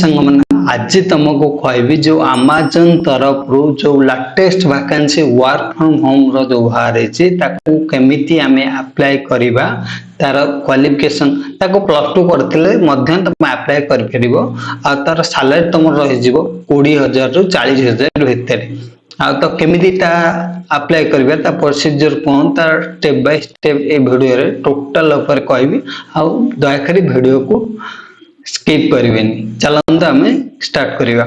संग मन आज तुमको कहबी जो अमेजन तरफ रो जो latest vacancy work from home रो जो बाहर ताकू केमिति आमे अप्लाई करिबा तार क्वालिफिकेशन ताको प्लस 2 करथिले मध्य तुम अप्लाई कर परिबो आ तार सैलरी तुम रहि जिवो 20000 रु 40000 भीतर आ तो केमिति ता अप्लाई करिबा ता प्रोसीजर कोन ता step by step A video रे टोटल ऊपर कहबी आ दया करी वीडियो को स्किप करिवेनी चलंत हमें स्टार्ट करिवा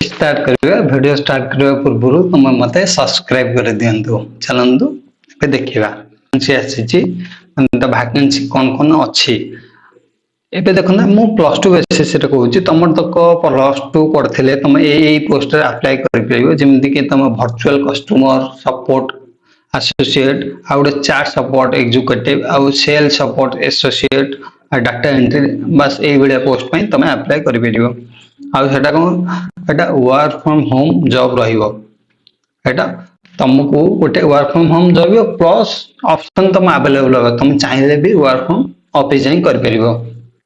वीडियो स्टार्ट करबा पूर्व तुम मते सब्सक्राइब कर दियंतु चलंतु ए देखिबा से आसीची तो वैकेंसी कोन कोन अछि एबे देखना मु प्लस 2 बेसिस रे कहूची तमर तक प्लस 2 करथिले तुम ए पोस्ट रे अप्लाई कर परिबो जेमिति कि तुम वर्चुअल कस्टमर सपोर्ट एसोसिएट आउट चार्ट सपोर्ट एग्जीक्यूटिव आउ sale support associate data entry बस ए बड़िया पोस्ट पे तुम अप्लाई कर परिबो आ सेटा कोन एटा वर्क फ्रॉम होम जॉब रहिबो एटा तुमको गोटे work from home job plus option तुम अवेलेबल हो तुम चाहिले भी वर्क फ्रॉम ऑफिस जाई कर परिबो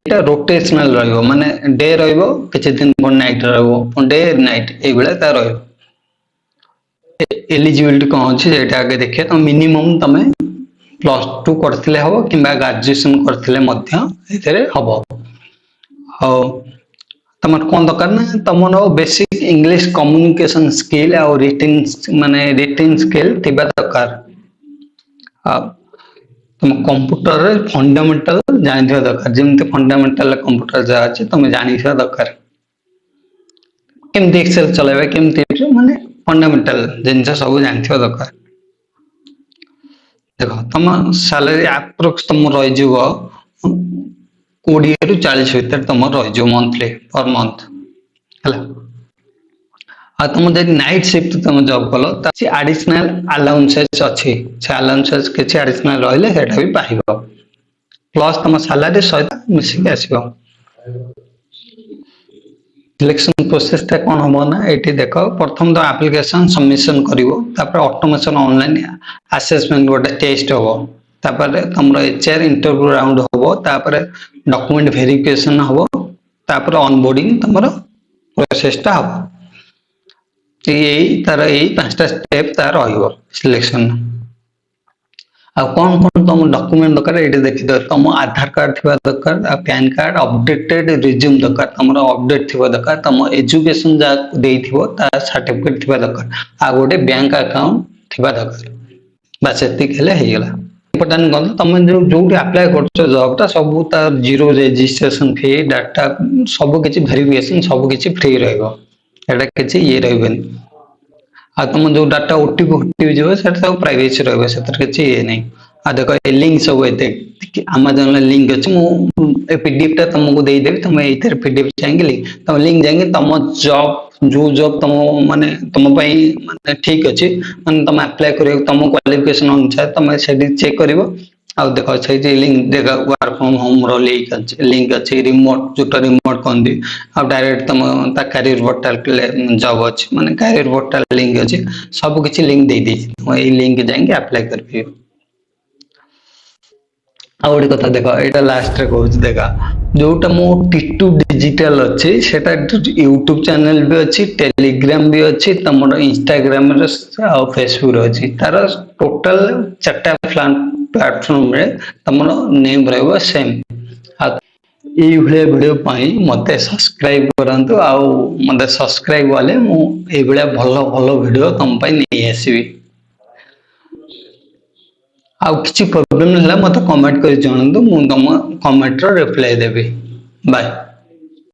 एटा रोटेशनल रहिबो माने डे रहिबो किछ दिन पर नाइट रहिबो डे नाइट ए बड़िया ता रहिबो एलिजिबिलिटी कोन अछि एटा आगे देखिए तो मिनिमम तुम प्लस 2 करथिले हबो किबा ग्रेजुएशन करथिले मध्य एथरे हबो औ तमर कोन दरकार ना तमनो बेसिक इंग्लिश कम्युनिकेशन स्किल और रिटन स्किल थिबा दरकार आ तुम कंप्यूटर रे फंडामेंटल जानिथिबा दरकार जेमते फंडामेंटल कंप्यूटर जा अछि तुम जानिथिबा दरकार केमते एक्सेल चलाबे केमते माने फंडामेंटल जिनस सब जानिथिबा दरकार देखो तुम सैलरी अप्रोक्स तुम रही जीव 20 रु 40 भीतर तुम रही जीव मंथली पर मंथ हला आ तुम जे नाइट शिफ्ट तुम जॉब कलो ताछि एडिशनल अलाउंसेस अछि से अलाउंसेस किछि एडिशनल रहले सेटा भी पाइबो प्लस तुम सैलरी सहित मिसिक आसीबो सिलेक्शन प्रोसेस ता कोन हो ना एटी देखो प्रथम तो एप्लीकेशन सबमिशन करिवो तापर ऑटोमेशन ऑनलाइन असेसमेंट गोटे टेस्ट होबो तापर हमरो एचआर इंटरव्यू राउंड होबो तापर डॉक्यूमेंट वेरिफिकेशन होबो तापर ऑनबोर्डिंग तमरो प्रोसेस ता होबो एई तार एई पांचटा स्टेप तार होइबो सिलेक्शन आ कोन कोन तुम डॉक्यूमेंट दरकार एटी देखि दो तुम आधार कार्ड थिबा दरकार आ पैन कार्ड अपडेटेड रिज्यूम दरकार तुमरो अपडेट थिबा दरकार तुम एजुकेशन जा देइथिबो ता सर्टिफिकेट थिबा दरकार आ गोटे बैंक अकाउंट थिबा दरकार बस एति केले हे गेला इंपोर्टेंट गन तुम जो अप्लाई करछो जॉब ता सब ता जीरो रजिस्ट्रेशन फी डाटा सब किछि वेरिफिकेशन सब किछि फ्री रहइबो एटा किछि ये रहबेन आ तुम जो डाटा ओटीपी जो सेटा सब प्राइवेसी रहबे सेतर किछि ये नै आ देखो ए लिंक सब एते अमेज़न ले लिंक अछि मु ए पीडीएफ ता तुमको देई देबे तुम एथर पीडीएफ चाहेंगे तुम लिंक जाएंगे तुम जॉब जो जॉब तुम माने तुम पई माने ठीक अछि माने तुम अप्लाई करियो तुम क्वालिफिकेशन अनुसार तुम सेडी चेक करिवो आ देखो छै जे लिंक देखा वर्क फ्रॉम होम रो लिंक अछि रिमोट जोटा रिमोट कोन दी आ डायरेक्ट तुम ता करियर पोर्टल जॉब अछि माने करियर पोर्टल लिंक अछि सब किछि लिंक दे दी तुम ए लिंक जाएंगे अप्लाई करबियो आउडी कथा देखो एटा लास्ट रे कहू देखा जोटा मो टिटू डिजिटल अछि सेटा यूट्यूब चैनल भी अछि टेलीग्राम भी अछि तमरो इंस्टाग्राम रे आ फेसबुक रे अछि तार टोटल चारटा प्लेटफॉर्म रे तमरो नेम रहबो सेम आ ए भले वीडियो पाई मते सब्सक्राइब करंतु आ मते सब्सक्राइब वाले मु ए भले भलो भलो वीडियो तम पाई नै आसीबी आ किछि प्रॉब्लम हला मते कमेंट कर जानंतु मु तम कमेंट रो रिप्लाई देबी बाय।